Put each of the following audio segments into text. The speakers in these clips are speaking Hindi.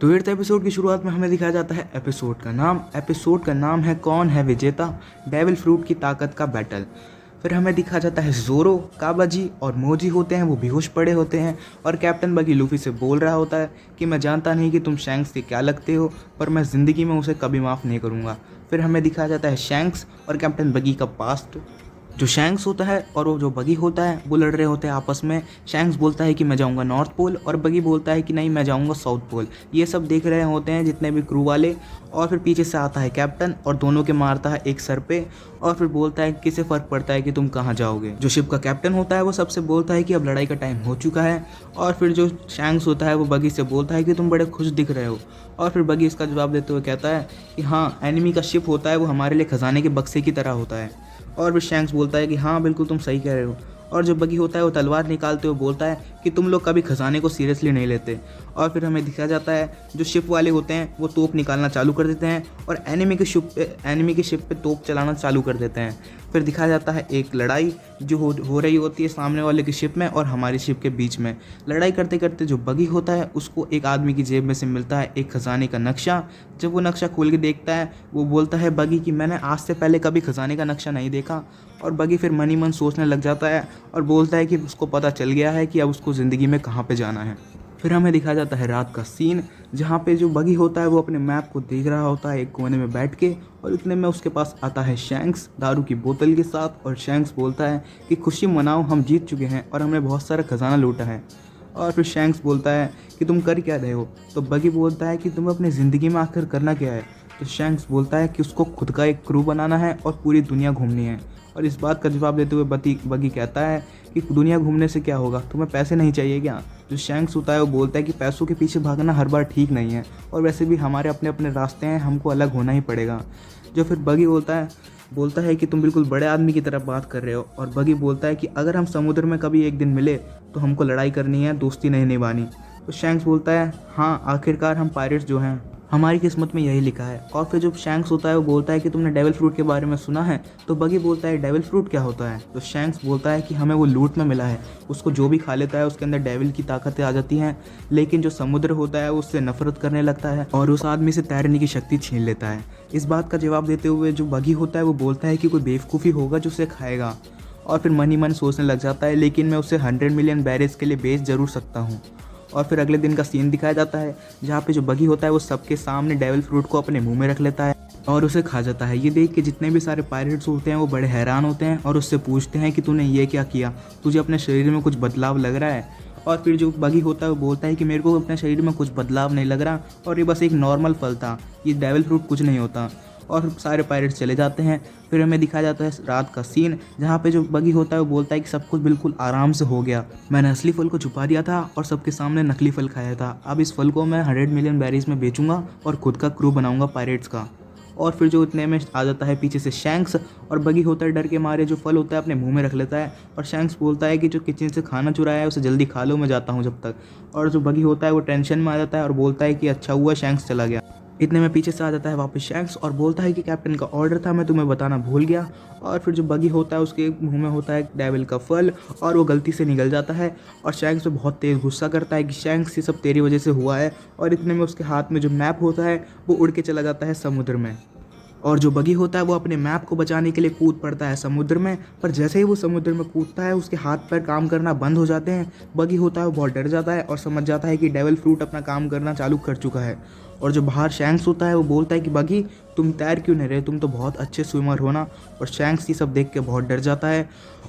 तो एट्थ एपिसोड की शुरुआत में हमें दिखाया जाता है एपिसोड का नाम है कौन है विजेता, डेविल फ्रूट की ताकत का बैटल। फिर हमें दिखाया जाता है ज़ोरो, काबाजी और मोजी होते हैं, वो बेहोश पड़े होते हैं और कैप्टन बगी लूफी से बोल रहा होता है कि मैं जानता नहीं कि तुम शैंक्स के क्या लगते हो, पर मैं ज़िंदगी में उसे कभी माफ़ नहीं करूँगा। फिर हमें दिखाया जाता है शैंक्स और कैप्टन बगी का पास्ट। जो शैंक्स होता है और वो जो बगी होता है वो लड़ रहे होते हैं आपस में। शैंक्स बोलता है कि मैं जाऊंगा नॉर्थ पोल और बगी बोलता है कि नहीं मैं जाऊंगा साउथ पोल। ये सब देख रहे होते हैं जितने भी क्रू वाले। और फिर पीछे से आता है कैप्टन और दोनों के मारता है एक सर पे और फिर बोलता है किसे फ़र्क पड़ता है कि तुम कहाँ जाओगे। जो शिप का कैप्टन होता है वो सबसे बोलता है कि अब लड़ाई का टाइम हो चुका है। और फिर जो शैंक्स होता है वो बगी से बोलता है कि तुम बड़े खुश दिख रहे हो। और फिर बगी इसका जवाब देते हुए कहता है कि हाँ, एनिमी का शिप होता है वो हमारे लिए खजाने के बक्से की तरह होता है। और फिर शैंक्स बोलता है कि हाँ बिल्कुल तुम सही कह रहे हो। और जो बगी होता है वो तलवार निकालते हुए बोलता है कि तुम लोग कभी खजाने को सीरियसली नहीं लेते। और फिर हमें दिखाया जाता है जो शिप वाले होते हैं वो तोप निकालना चालू कर देते हैं और एनिमी की शिप पे तोप चलाना चालू कर देते हैं। फिर दिखाया जाता है एक लड़ाई जो हो रही होती है सामने वाले की शिप में और हमारी शिप के बीच में। लड़ाई करते करते जो बगी होता है उसको एक आदमी की जेब में से मिलता है एक खजाने का नक्शा। जब वो नक्शा खोल के देखता है वो बोलता है बगी कि मैंने आज से पहले कभी खजाने का नक्शा नहीं देखा। और बगी फिर मन ही मन सोचने लग जाता है और बोलता है कि उसको पता चल गया है कि अब उसको ज़िंदगी में कहाँ पे जाना है। फिर हमें दिखाया जाता है रात का सीन जहाँ पे जो बगी होता है वो अपने मैप को देख रहा होता है एक कोने में बैठ के। और इतने में उसके पास आता है शैंक्स दारू की बोतल के साथ और शैंक्स बोलता है कि खुशी मनाओ, हम जीत चुके हैं और हमने बहुत सारा खजाना लूटा है। और फिर शैंक्स बोलता है कि तुम कर क्या रहे हो। तो बगी बोलता है कि तुम्हें अपनी ज़िंदगी में आखिर करना क्या है। तो शैंक्स बोलता है कि उसको खुद का एक क्रू बनाना है और पूरी दुनिया घूमनी है। और इस बात का जवाब देते हुए बगी कहता है कि दुनिया घूमने से क्या होगा, तुम्हें पैसे नहीं चाहिए क्या। जो शैंक्स होता है वो बोलता है कि पैसों के पीछे भागना हर बार ठीक नहीं है और वैसे भी हमारे अपने अपने रास्ते हैं, हमको अलग होना ही पड़ेगा। जो फिर बगी बोलता है कि तुम बिल्कुल बड़े आदमी की तरह बात कर रहे हो। और बगी बोलता है कि अगर हम समुद्र में कभी एक दिन मिले तो हमको लड़ाई करनी है, दोस्ती नहीं निभानी। तो शैंक्स बोलता है हाँ, आखिरकार हम पायरेट्स जो हैं हमारी किस्मत में यही लिखा है। और फिर जो शैंक्स होता है वो बोलता है कि तुमने डेविल फ्रूट के बारे में सुना है। तो बगी बोलता है डेविल फ्रूट क्या होता है। तो शैंक्स बोलता है कि हमें वो लूट में मिला है, उसको जो भी खा लेता है उसके अंदर डेविल की ताकतें आ जाती हैं, लेकिन जो समुद्र होता है उससे नफरत करने लगता है और उस आदमी से तैरने की शक्ति छीन लेता है। इस बात का जवाब देते हुए जो बगी होता है वो बोलता है कि कोई बेवकूफ़ी होगा जो उसे खाएगा। और फिर मन ही मन सोचने लग जाता है लेकिन मैं उसे 100 मिलियन बैरल्स के लिए बेच ज़रूर सकता हूँ। और फिर अगले दिन का सीन दिखाया जाता है जहाँ पे जो बगी होता है वो सबके सामने डेविल फ्रूट को अपने मुंह में रख लेता है और उसे खा जाता है। ये देख के जितने भी सारे पायरेट्स होते हैं वो बड़े हैरान होते हैं और उससे पूछते हैं कि तूने ये क्या किया, तुझे अपने शरीर में कुछ बदलाव लग रहा है। और फिर जो बगी होता है वो बोलता है कि मेरे को अपने शरीर में कुछ बदलाव नहीं लग रहा और ये बस एक नॉर्मल फल था, ये डेविल फ्रूट कुछ नहीं होता। और सारे पायरेट्स चले जाते हैं। फिर हमें दिखाया जाता है रात का सीन जहाँ पे जो बगी होता है वो बोलता है कि सब कुछ बिल्कुल आराम से हो गया, मैंने असली फल को छुपा दिया था और सबके सामने नकली फल खाया था। अब इस फल को मैं 100 मिलियन बैरल्स में बेचूंगा और खुद का क्रू बनाऊंगा पायरेट्स का। और फिर जो इतने में आ जाता है पीछे से शैंक्स और बगी होता है डर के मारे जो फल होता है अपने मुंह में रख लेता है। और शैंक्स बोलता है कि जो किचन से खाना चुराया है उसे जल्दी खा लो, मैं जाता हूँ जब तक। और जो बगी होता है वो टेंशन में आ जाता है और बोलता है कि अच्छा हुआ शैंक्स चला गया। इतने में पीछे से आ जाता है वापस शैंक्स और बोलता है कि कैप्टन का ऑर्डर था, मैं तुम्हें बताना भूल गया। और फिर जो बगी होता है उसके मुंह में होता है डेविल का फल और वो गलती से निगल जाता है। और शैंक्स पे बहुत तेज़ गुस्सा करता है कि शैंक्स ये सब तेरी वजह से हुआ है। और इतने में उसके हाथ में जो मैप होता है वो उड़ के चला जाता है समुद्र में। और जो बगी होता है वो अपने मैप को बचाने के लिए कूद पड़ता है समुद्र में। पर जैसे ही वो समुद्र में कूदता है उसके हाथ पैर काम करना बंद हो जाते हैं। बगी होता है वो बहुत डर जाता है और समझ जाता है कि डेविल फ्रूट अपना काम करना चालू कर चुका है। और जो बाहर शैंक्स होता है वो बोलता है कि बगी तुम तैर क्यों नहीं रहे, तुम तो बहुत अच्छे स्विमर हो ना। और शैंक्स ये सब देख के बहुत डर जाता है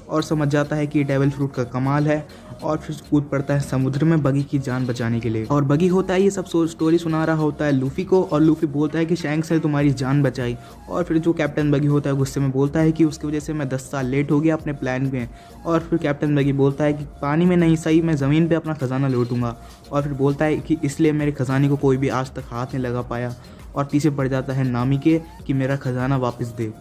और समझ जाता है कि ये डेविल फ्रूट का कमाल है। और फिर कूद पड़ता है समुद्र में बगी की जान बचाने के लिए। और बगी होता है ये सब स्टोरी सुना रहा होता है लूफी को और लूफी बोलता है कि शैंक्स ने तुम्हारी जान बचाई। और फिर जो कैप्टन बगी होता है गुस्से में बोलता है कि उसकी वजह से मैं 10 साल लेट हो गया अपने प्लान में। और फिर कैप्टन बगी बोलता है कि पानी में नहीं सही, मैं ज़मीन पे अपना खजाना लूटूंगा। और फिर बोलता है कि इसलिए मेरे खजाने को कोई भी आज तक हाथ नहीं लगा पाया। और पीछे पड़ जाता है नामी के कि मेरा खजाना वापस दे।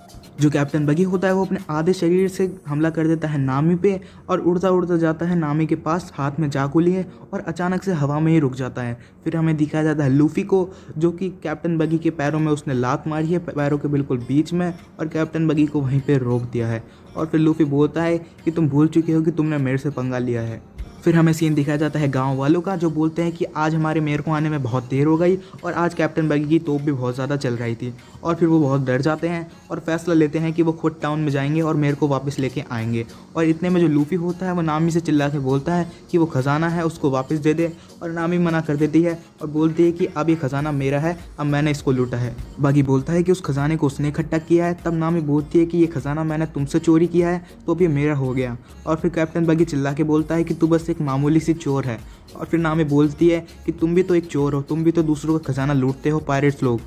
जो कैप्टन बगी होता है वो अपने आधे शरीर से हमला कर देता है नामी पे और उड़ता उड़ता जाता है नामी के पास हाथ में चाकू लिए और अचानक से हवा में ही रुक जाता है। फिर हमें दिखाया जाता है लूफी को जो कि कैप्टन बगी के पैरों में उसने लात मारी है, पैरों के बिल्कुल बीच में, और कैप्टन बगी को वहीं पर रोक दिया है। और फिर लूफी बोलता है कि तुम भूल चुके हो कि तुमने मेरे से पंगा लिया है। फिर हमें सीन दिखाया जाता है गांव वालों का, जो बोलते हैं कि आज हमारे मेयर को आने में बहुत देर हो गई और आज कैप्टन बगी की तोप भी बहुत ज़्यादा चल रही थी। और फिर वो बहुत डर जाते हैं और फैसला लेते हैं कि वो खुद टाउन में जाएंगे और मेयर को वापस लेके आएंगे। और इतने में जो लूफी होता है वो नामी से चिल्ला के बोलता है कि वो खजाना है उसको वापस दे दे, और नामी मना कर देती है और बोलती है कि अब ये खजाना मेरा है, अब मैंने इसको लूटा है। बगी बोलता है कि उस खजाने को उसने इकट्ठा किया है। तब नामी बोलती है कि ये खजाना मैंने तुमसे चोरी किया है तो अब ये मेरा हो गया। और फिर कैप्टन बगी चिल्ला के बोलता है कि तू बस एक मामूली सी चोर है। और फिर नामी बोलती है कि तुम भी तो एक चोर हो, तुम भी तो दूसरों का खजाना लूटते हो, पायरेट्स लोग।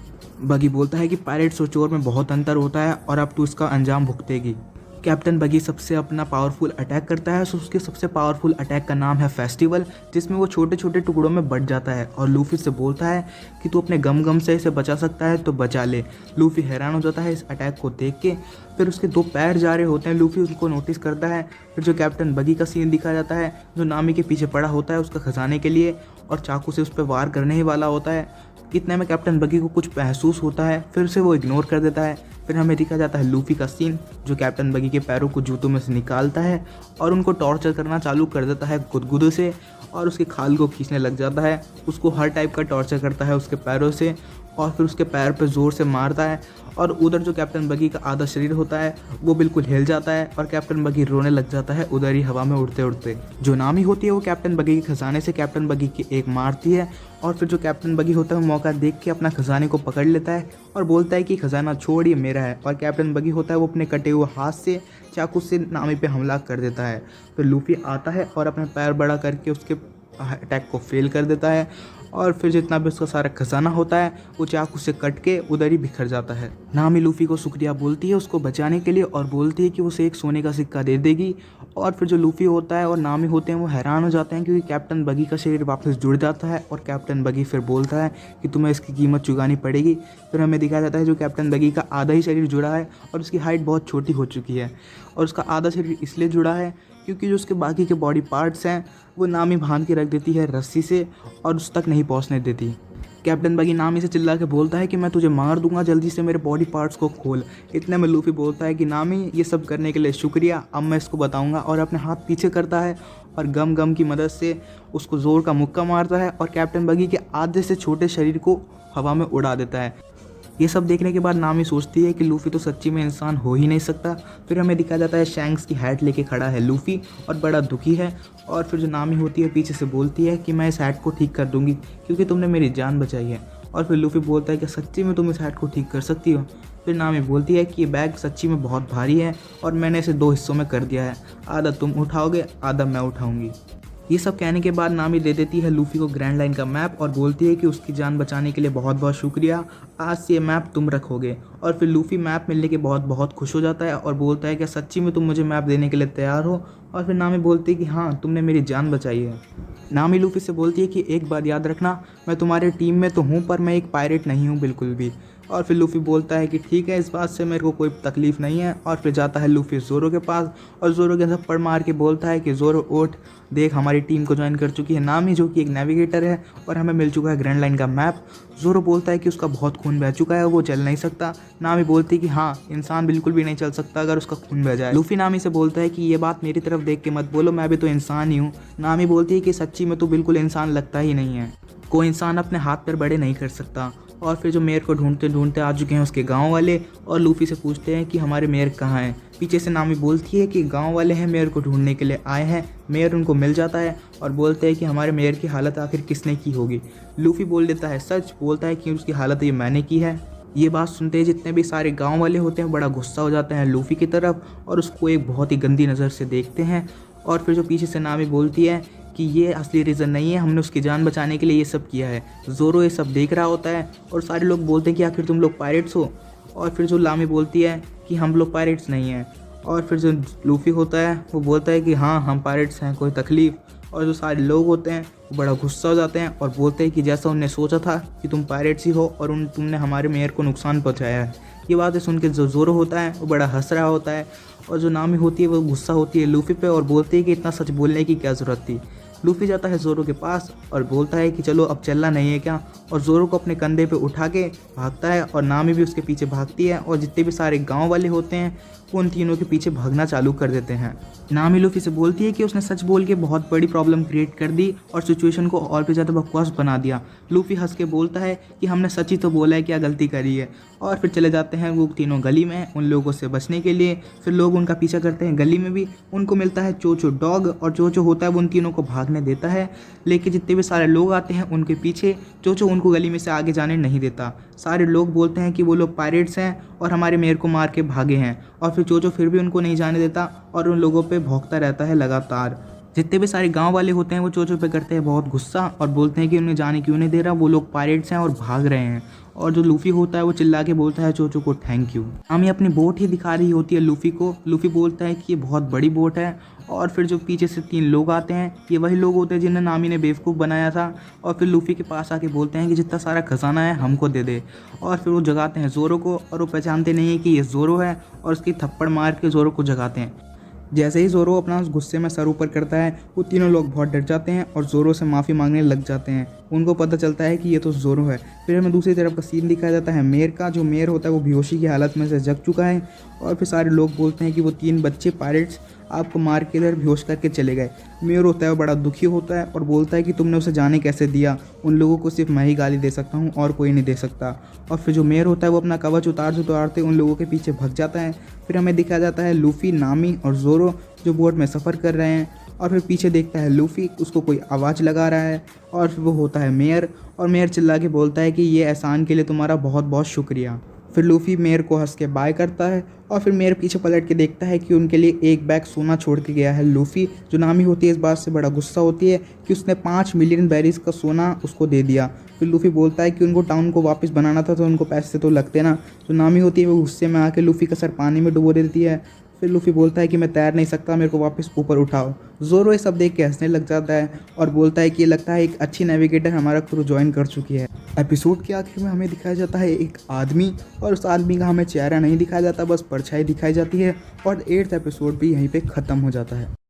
बगी बोलता है कि पायरेट्स और चोर में बहुत अंतर होता है और अब तू इसका अंजाम भुगतेगी। कैप्टन बगी सबसे अपना पावरफुल अटैक करता है। सो उसके सबसे पावरफुल अटैक का नाम है फेस्टिवल, जिसमें वो छोटे छोटे टुकड़ों में बट जाता है और लूफी से बोलता है कि तू अपने गम से इसे बचा सकता है तो बचा ले। लूफी हैरान हो जाता है इस अटैक को देख के। फिर उसके 2 पैर जा रहे होते हैं, लूफी उनको नोटिस करता है। फिर जो कैप्टन बगी का सीन दिखाया जाता है, जो नामी के पीछे पड़ा होता है उसका खजाने के लिए और चाकू से उस पर वार करने ही वाला होता है। इतने में कैप्टन बगी को कुछ महसूस होता है, फिर से वो इग्नोर कर देता है। फिर हमें दिखा जाता है लूफी का सीन, जो कैप्टन बगी के पैरों को जूतों में से निकालता है और उनको टॉर्चर करना चालू कर देता है गुदगुदों से, और उसके खाल को खींचने लग जाता है। उसको हर टाइप का टॉर्चर करता है उसके पैरों से और फिर उसके पैर पर ज़ोर से मारता है। और उधर जो कैप्टन बगी का आधा शरीर होता है वो बिल्कुल हिल जाता है और कैप्टन बगी रोने लग जाता है उधर ही हवा में उड़ते उड़ते। जो नामी होती है वो कैप्टन बगी के खजाने से कैप्टन बगी की एक मारती है और फिर जो कैप्टन बगी होता है वो मौका देख के अपना खजाने को पकड़ लेता है और बोलता है कि खजाना छोड़, ये मेरा है। और कैप्टन बगी होता है वो अपने कटे हुए हाथ से चाकू से नामी पे हमला कर देता है। फिर लूफी आता है और अपना पैर बड़ा करके उसके अटैक को फेल कर देता है और फिर जितना भी उसका सारा खजाना होता है वो चाकू से कट के उधर ही बिखर जाता है। नामी लूफी को शुक्रिया बोलती है उसको बचाने के लिए और बोलती है कि उसे एक सोने का सिक्का दे देगी। और फिर जो लूफी होता है और नामी होते हैं वो हैरान हो जाते हैं क्योंकि कैप्टन बगी का शरीर वापस जुड़ जाता है और कैप्टन बगी फिर बोलता है कि तुम्हें इसकी कीमत चुकानी पड़ेगी। फिर हमें दिखाया जाता है जो कैप्टन बगी का आधा ही शरीर जुड़ा है और उसकी हाइट बहुत छोटी हो चुकी है और उसका आधा शरीर इसलिए जुड़ा है क्योंकि जो उसके बाकी के बॉडी पार्ट्स हैं वो नामी बांध के रख देती है रस्सी से और उस तक नहीं पहुंचने देती। कैप्टन बगी नामी से चिल्ला के बोलता है कि मैं तुझे मार दूंगा, जल्दी से मेरे बॉडी पार्ट्स को खोल। इतने में लूफी बोलता है कि नामी ये सब करने के लिए शुक्रिया, अब मैं इसको बताऊंगा। और अपने हाथ पीछे करता है और गम की मदद से उसको ज़ोर का मुक्का मारता है और कैप्टन बगी के आधे से छोटे शरीर को हवा में उड़ा देता है। ये सब देखने के बाद नामी सोचती है कि लूफी तो सच्ची में इंसान हो ही नहीं सकता। फिर हमें दिखाया जाता है शैंक्स की हैट लेके खड़ा है लूफी और बड़ा दुखी है। और फिर जो नामी होती है पीछे से बोलती है कि मैं इस हैट को ठीक कर दूंगी क्योंकि तुमने मेरी जान बचाई है। और फिर लूफी बोलता है कि सच्ची में तुम इस हैट को ठीक कर सकती हो। फिर नामी बोलती है कि ये बैग सच्ची में बहुत भारी है और मैंने इसे 2 हिस्सों में कर दिया है, आधा तुम उठाओगे आधा मैं उठाऊंगी। ये सब कहने के बाद नामी दे देती है लूफी को ग्रैंड लाइन का मैप और बोलती है कि उसकी जान बचाने के लिए बहुत बहुत शुक्रिया, आज से ये मैप तुम रखोगे। और फिर लूफी मैप मिलने के बहुत खुश हो जाता है और बोलता है कि सच्ची में तुम मुझे मैप देने के लिए तैयार हो। और फिर नामी बोलती है कि हाँ, तुमने मेरी जान बचाई है। नामी लूफी से बोलती है कि एक बात याद रखना, मैं तुम्हारे टीम में तो हूँ पर मैं एक पायरेट नहीं हूँ बिल्कुल भी। और फिर लूफी बोलता है कि ठीक है, इस बात से मेरे को कोई तकलीफ़ नहीं है। और फिर जाता है लूफी ज़ोरो के पास और ज़ोरो के थप्पड़ मार के बोलता है कि ज़ोरो उठ, देख हमारी टीम को ज्वाइन कर चुकी है नामी, जो कि एक नेविगेटर है और हमें मिल चुका है ग्रैंड लाइन का मैप। ज़ोरो बोलता है कि उसका बहुत खून बह चुका है, वो चल नहीं सकता। नामी बोलती है कि हाँ, इंसान बिल्कुल भी नहीं चल सकता अगर उसका खून बह जाए। लूफी नामी से बोलता है कि ये बात मेरी तरफ देख के मत बोलो, मैं भी तो इंसान ही हूँ। नामी बोलती है कि सच्ची में तो बिल्कुल इंसान लगता ही नहीं है, कोई इंसान अपने हाथ पैर बड़े नहीं कर सकता। और फिर जो मेयर को ढूंढते ढूंढते आ चुके हैं उसके गांव वाले और लूफी से पूछते हैं कि हमारे मेयर कहाँ हैं। पीछे से नामी बोलती है कि गांव वाले हैं, मेयर को ढूंढने के लिए आए हैं। मेयर उनको मिल जाता है और बोलते हैं कि हमारे मेयर की हालत आखिर किसने की होगी। लूफी बोल देता है सच, बोलता है कि उसकी हालत ये मैंने की है। ये बात सुनते ही जितने भी सारे गाँव वाले होते हैं बड़ा गुस्सा हो जाते हैं लूफी की तरफ और उसको एक बहुत ही गंदी नज़र से देखते हैं। और फिर जो पीछे से नामी बोलती है कि ये असली रीज़न नहीं है, हमने उसकी जान बचाने के लिए ये सब किया है। ज़ोरो ये सब देख रहा होता है और सारे लोग बोलते हैं कि आखिर तुम लोग पायरेट्स हो। और फिर जो नामी बोलती है कि हम लोग पायरेट्स नहीं हैं। और फिर जो लूफी होता है वो बोलता है कि हाँ, हम पायरेट्स हैं, कोई तकलीफ़। और जो सारे लोग होते हैं वो बड़ा गुस्सा हो जाते हैं और बोलते हैं कि जैसा उनने सोचा था कि तुम पायरेट्स ही हो और तुमने हमारे मेयर को नुकसान पहुँचाया है। ये बातें सुन के जो ज़ोरो होता है वो बड़ा हंस रहा होता है और जो नामी होती है वो गुस्सा होती है लूफी पे और बोलती है कि इतना सच बोलने की क्या ज़रूरत थी। लूफी जाता है जोरो के पास और बोलता है कि चलो अब चलना नहीं है क्या, और जोरो को अपने कंधे पे उठा के भागता है और नामी भी उसके पीछे भागती है और जितने भी सारे गांव वाले होते हैं वो उन तीनों के पीछे भागना चालू कर देते हैं। नामी लूफी से बोलती है कि उसने सच बोल के बहुत बड़ी प्रॉब्लम क्रिएट कर दी और सिचुएशन को और भी ज़्यादा बकवास बना दिया। लूफी हंस के बोलता है कि हमने सच ही तो बोला है, क्या गलती करी है। और फिर चले जाते हैं वो तीनों गली में उन लोगों से बचने के लिए। फिर लोग उनका पीछा करते हैं गली में भी। उनको मिलता है चोचो डॉग और चोचो होता है वो उन तीनों को भागने देता है, लेकिन जितने भी सारे लोग आते हैं उनके पीछे चोचो उनको गली में से आगे जाने नहीं देता। सारे लोग बोलते हैं कि वो लोग पायरेट्स हैं और हमारे मेयर को मार के भागे हैं, और फिर चोचो फिर भी उनको नहीं जाने देता और उन लोगों पे भौंकता रहता है लगातार। जितने भी सारे गांव वाले होते हैं वो चोचो पे करते हैं बहुत गुस्सा और बोलते हैं कि उन्हें जाने क्यों नहीं दे रहा, वो लोग पायरेट्स हैं और भाग रहे हैं। और जो लूफी होता है वो चिल्ला के बोलता है चोचो को थैंक यू। नामी अपनी बोट ही दिखा रही होती है लूफी को। लूफी बोलता है कि ये बहुत बड़ी बोट है, और फिर जो पीछे से 3 लोग आते हैं ये वही लोग होते हैं जिन्हें नामी ने बेवकूफ़ बनाया था, और फिर लूफी के पास आके बोलते हैं कि जितना सारा खजाना है हमको दे दे। और फिर वो जगाते हैं जोरो को और वो पहचानते नहीं है कि ये जोरो है और उसकी थप्पड़ मार के जोरो को जगाते हैं। जैसे ही जोरो अपना उस गुस्से में सर ऊपर करता है वो तीनों लोग बहुत डर जाते हैं और जोरो से माफ़ी मांगने लग जाते हैं। उनको पता चलता है कि ये तो जोरो है। फिर हमें दूसरी तरफ का सीन दिखाया जाता है मेयर का। जो मेयर होता है वो बेहोशी की हालत में से जग चुका है, और फिर सारे लोग बोलते हैं कि वो 3 बच्चे पायरेट्स आपको मार के इधर बेहोश करके चले गए। मेयर होता है वो बड़ा दुखी होता है और बोलता है कि तुमने उसे जाने कैसे दिया, उन लोगों को सिर्फ मैं ही गाली दे सकता हूँ और कोई नहीं दे सकता। और फिर जो मेयर होता है वो अपना कवच उतारते उन लोगों के पीछे भाग जाता है। फिर हमें दिखाया जाता है लूफी, नामी और जोरो जो बोट में सफ़र कर रहे हैं, और फिर पीछे देखता है लूफी, उसको कोई आवाज़ लगा रहा है, और फिर वो होता है मेयर, और मेयर चिल्ला के बोलता है कि ये एहसान के लिए तुम्हारा बहुत बहुत शुक्रिया। फिर लूफी मेयर को हंस के बाय करता है, और फिर मेयर पीछे पलट के देखता है कि उनके लिए एक बैग सोना छोड़ के गया है लूफी। जो नामी होती है इस बात से बड़ा गुस्सा होती है कि उसने 5 मिलियन बेरीज का सोना उसको दे दिया। फिर लूफी बोलता है कि उनको टाउन को वापस बनाना था तो उनको पैसे तो लगते ना। जो नामी होती है वो गुस्से में आके लूफी का सर पानी में डुबो देती है। फिर लूफी बोलता है कि मैं तैर नहीं सकता, मेरे को वापस ऊपर उठाओ। जोरो ये सब देख के हंसने लग जाता है और बोलता है कि ये लगता है एक अच्छी नेविगेटर हमारा क्रू ज्वाइन कर चुकी है। एपिसोड के आखिर में हमें दिखाया जाता है एक आदमी, और उस आदमी का हमें चेहरा नहीं दिखाया जाता, बस परछाई दिखाई जाती है, और 8th एपिसोड भी यहीं पे ख़त्म हो जाता है।